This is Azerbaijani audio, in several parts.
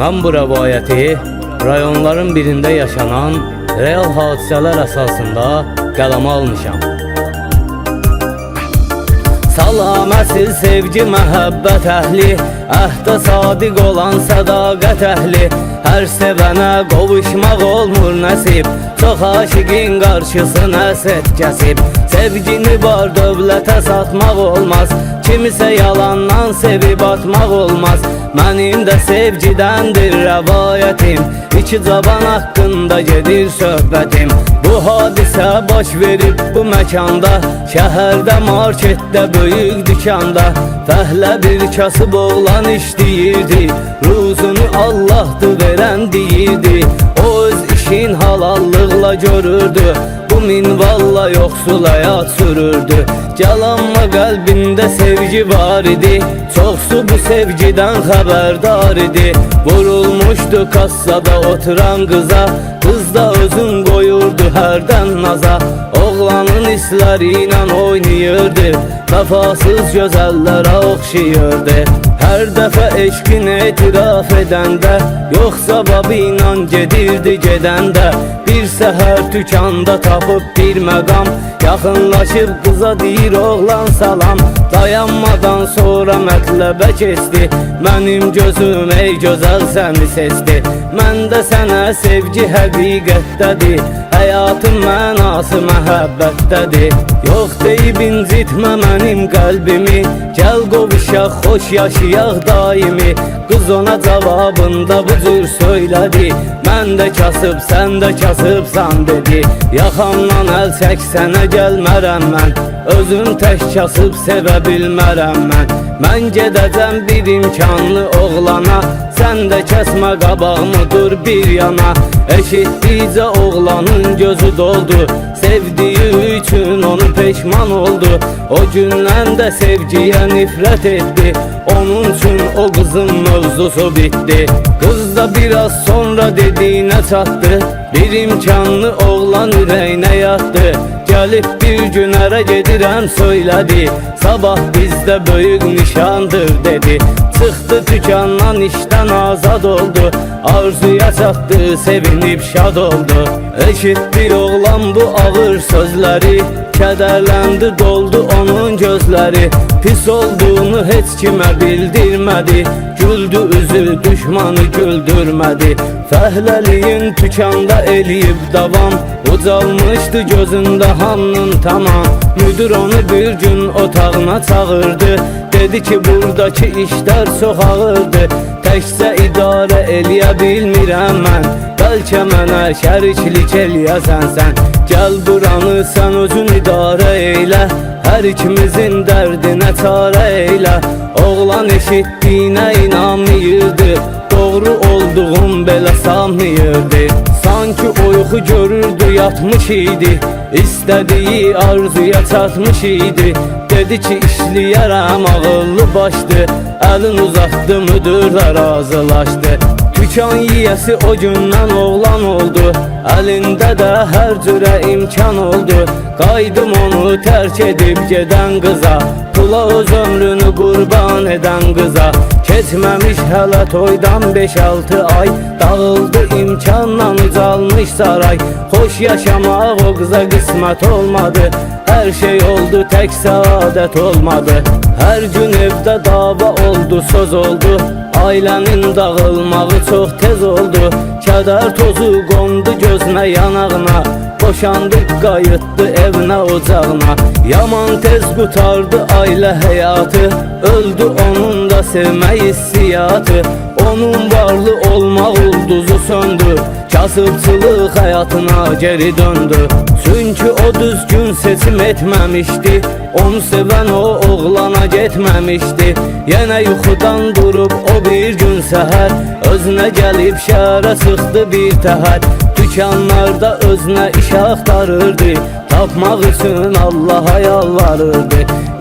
Mən bu rəvayəti rayonların birində yaşanan real hadisələr əsasında qələmə almışam. Salamətsiz sevgi, məhəbbət əhli, əhdə sadiq olan sədaqət əhli, hər sevənə qovuşmaq olmur nəsib, çox aşiqin qarşısına set kəsib. Sevgini var dövlətə satmaq olmaz, kimisə yalandan sevib atmaq olmaz. Mənim də sevgidəndir rəvayətim, iki cavan haqqında gedir söhbətim. Bu hadisə baş verib bu məkanda, şəhərdə, marketdə, böyük dükanda. Fəhlə bir kasıb oğlan işləyirdi, ruzunu Allah'dır verən deyirdi. O öz işin halallıqla görürdü, bu minvalla yoxsul həyat sürürdü. Calanma qəlbində sevgi var idi, çoxsu bu sevgidən xəbərdar idi. Vurulmuşdu kassada oturan qıza, qız da özün qoyurdu hərdən naza. Oğlanın hissləri ilə oynayırdı, vəfasız gözəllərə oxşayırdı. Hər dəfə eşqin etiraf edəndə, yoxsa babı ilə gedirdi gedəndə. Bir səhər tükanda tapıb bir məqam, yaxınlaşıb qıza deyir oğlan salam. Dayanmadan sonra mətləbə keçdi, mənim gözüm ey gözəl səni seçdi. Məndə sənə sevgi həqiqətdədir, həyatın mənası məhəbbətdədir. Yox deyib incitmə mənim qəlbimi, gəl qovuşaq, xoş yaşayaq daimi. Qız ona cavabında bu cür söylədi, mən də kasıb, sən də kasıbsan dedi. Yaxamdan əl çəksənə gəlmərəm mən, özüm tək kasıb sevə bilmərəm mən. Mən gedəcəm bir imkanlı oğlana, sən də kəsmə qabağımı dur bir yana. Eşitdikcə oğlanın gözü doldu, sevdiyi üçün onu peşman oldu. O gündən də sevgiyə nifrət etdi, onun üçün o qızın mövzusu bitdi. Qız da biraz sonra dediyinə çatdı, bir imkanlı oğlan ürəyinə yatdı. Gəlib bir gün ərə gedirəm söylədi, sabah bizdə böyük nişandır dedi. Çıxdı dükandan, işdən azad oldu, arzuya çatdı, sevinib şad oldu. Eşitdi oğlan bu ağır sözləri, kədərləndi, doldu onun gözləri. Pis olduğunu heç kimə bildirmədi, güldü üzü düşmanı güldürmədi. Fəhləliyin tükanda eləyib davam, ucalmışdı gözündə hamının tamam. Müdür onu bir gün otağına çağırdı, dedi ki buradakı işlər çox ağırdı. Təkcə idarə eləyə bilmirəm mən, bəlkə mənə şəriklik eləyəsən sən. Gəl buranı sən özün idarə eylə, hər ikimizin dərdinə çarə eylə. Oğlan eşitdiyinə inanmıyırdı, doğru olduğum belə sanmıyırdı. Sanki uyku görürdü yatmış idi, istədiyi arzuya çatmış idi. Dedi ki işləyərəm ağıllı başdı, əlin uzatdı müdürlə razılaşdı. Dükan yiyəsi o gündən oğlan oldu, əlində də hər cürə imkan oldu. Qaydım onu tərk edib gedən qıza, pula öz ömrünü qurban edən qıza. Keçməmiş hələ toydan 5-6 ay, dağıldı imkanla ucalmış saray. Xoş yaşamaq o qıza qismət olmadı, hər şey oldu tək səadət olmadı. Hər gün evdə dava oldu, söz oldu, ailənin dağılmağı çox tez oldu. Kədər tozu qondu gözünə yanağına, boşandıq qayıtdı evinə ocağına. Yaman tez qutardı ailə həyatı, öldü onun da sevmək hissiyatı. Onun varlı olmaq ulduzu söndü, kasıbçılıq həyatına geri döndü. Çünki o düzgün seçim etməmişdi, onu sevən o oğlana getməmişdi. Yenə yuxudan durub o bir gün səhər, özünə gəlib şəhərə sıxdı bir təhər. Dükanlarda özünə iş axtarırdı, tapmaq üçün Allaha yalvarırdı.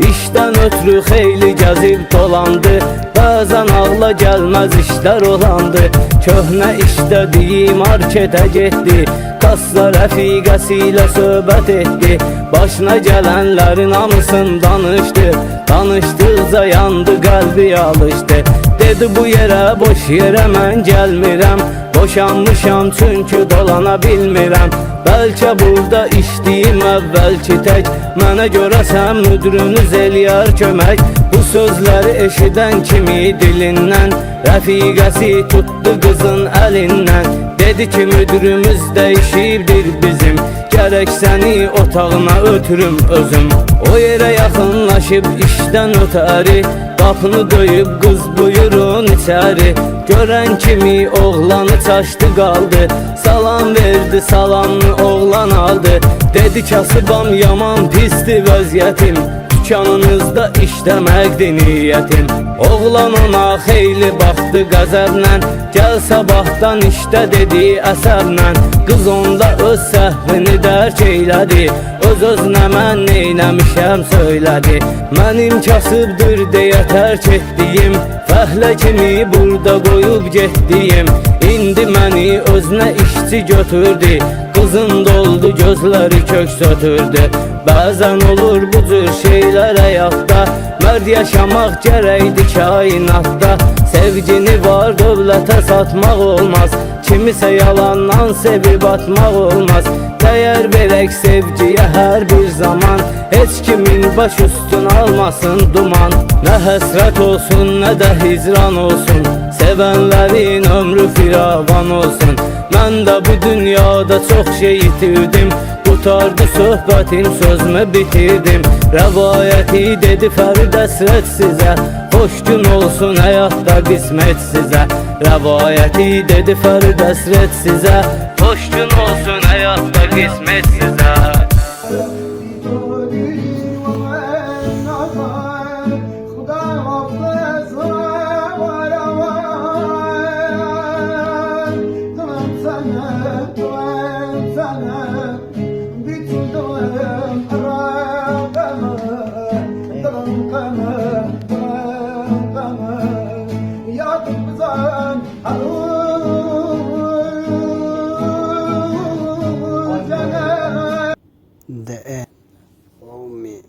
İşdən ötürü xeyli gəzib dolandı, bəzən ağla gəlməz işlər olandı. Köhnə işlədiyi marketə getdi, kassa rəfiqəsi ilə söhbət etdi. Başına gələnlərin hamısını danışdı, danışdıqca yandı, qəlbi alışdı. Dedi bu yerə boş yerə mən gəlmirəm, boşanmışam çünki dolana bilmirəm. Bəlkə burada işləyim əvvəlki tək, mənə görə sən müdürünüz eləyər kömək. Bu sözləri eşidən kimi dilindən rəfiqəsi tutdu qızın əlindən. Dedi ki müdürümüz dəyişibdir bizim, gərək səni otağına ötürüm özüm. O yerə yaxınlaşıb işdən ötəri, qapını döyüb qız buyurun içəri. Görən kimi oğlanı çaşdı qaldı, salam verdi salamını oğlan aldı. Dedi kasıbam yaman pisdi vəziyyətim, dükkanınızda işləməkdir niyyətim. Oğlan ona xeyli baxdı qəzəblə, gəl sabahdan işdə dedi əsəblə. Qız onda öz səhvini dərk eylədi, öz-özünə mən neynəmişəm söylədi. Mənim kasıbdır deyə tərk etdiyim, fəhlə kimi burada qoyub getdiyim. İndi məni özünə işçi götürdü, qızın doldu gözləri köks ötürdü. Bəzən olur bu cür şeylər həyatda, mərd yaşamaq gərəkdir kainatda. Sevgini var dövlətə satmaq olmaz, kimisə yalandan sevib atmaq olmaz. Dəyər verək sevgiyə hər bir zaman, heç kimin baş üstün almasın duman. Nə həsrət olsun, nə də hicran olsun, sevənlərin ömrü firavan olsun. Mən də bu dünyada çox şey itirdim, qutardı söhbətim, sözümü bitirdim. Rəvayəti dedi Fərid Əsrət sizə, xoş gün olsun həyatda qismət sizə. Rəvayəti dedi Fərid Əsrət sizə, xoş gün olsun həyatda qismət sizə. The end. Oh me.